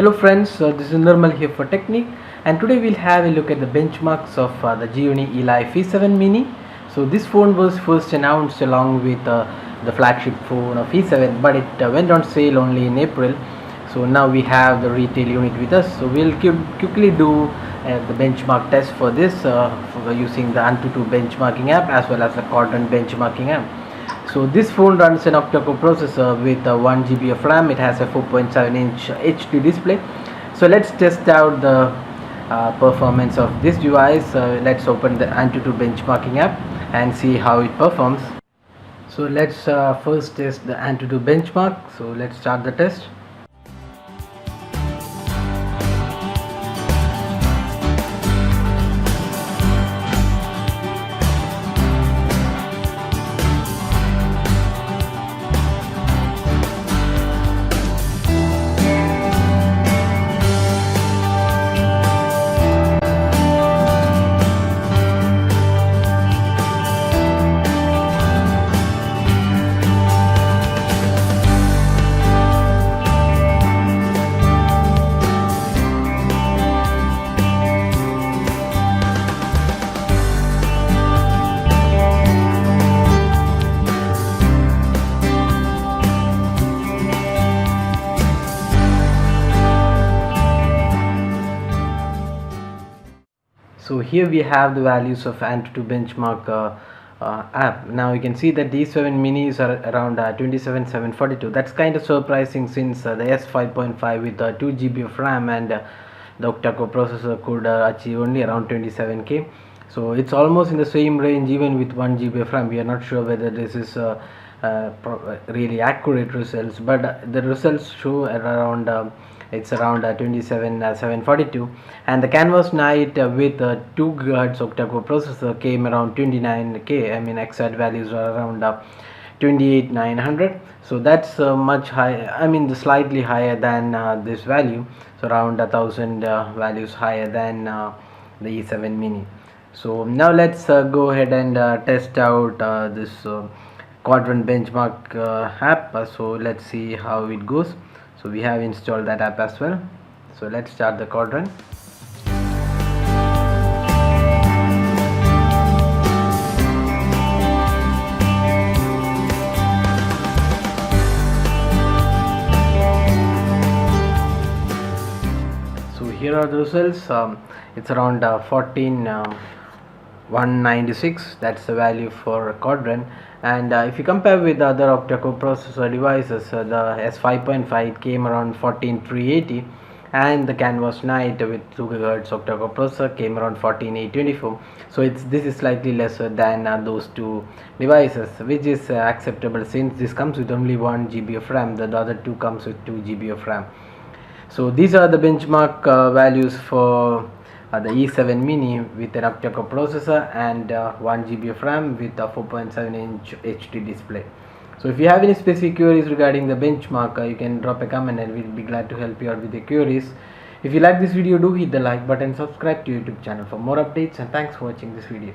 Hello friends, this is Nirmal here for Technique, and today we'll have a look at the benchmarks of the Gionee Eli E7 Mini. So this phone was first announced along with the flagship phone of E7, but it went on sale only in April. So now we have the retail unit with us. So we'll quickly do the benchmark test for this for using the Antutu benchmarking app as well as the Quadrant benchmarking app. So this phone runs an octa-core processor with 1 GB of RAM. It has a 4.7-inch HD display. So let's test out the performance of this device. Let's open the Antutu benchmarking app and see how it performs. So let's first test the Antutu benchmark. So let's start the test. So here we have the values of Antutu benchmark app. Now you can see that these 7 minis are around 27,742. That's kind of surprising since the S5.5 with 2 GB of RAM and the octa-core processor could achieve only around 27K. So it's almost in the same range even with 1 GB of RAM. We are not sure whether this is really accurate results, but the results show around it's around 27,742, and the canvas night with 2 GHz octa-core processor came around 29K. I mean exact values are around 28,900. So that's much high, I mean the slightly higher than this value, so around 1,000 values higher than the E7 mini. So now let's go ahead and test out this Quadrant benchmark app. So let's see how it goes. So we have installed that app as well. So let's start the Quadrant. So here are the results. It's around 196. That's the value for Quadrant. And if you compare with other octa-core processor devices, the S5.5 came around 14,380, and the Canvas Night with 2 GHz octa-core processor came around 14,824. So this is slightly lesser than those two devices, which is acceptable since this comes with only 1 GB of RAM. The other two comes with 2 GB of RAM. So these are the benchmark values for the E7 mini with an octa-core processor and 1 GB of RAM with a 4.7-inch HD display. So if you have any specific queries regarding the benchmark, you can drop a comment and we'll be glad to help you out with the queries. If you like this video, do hit the like button, subscribe to YouTube channel for more updates, and thanks for watching this video.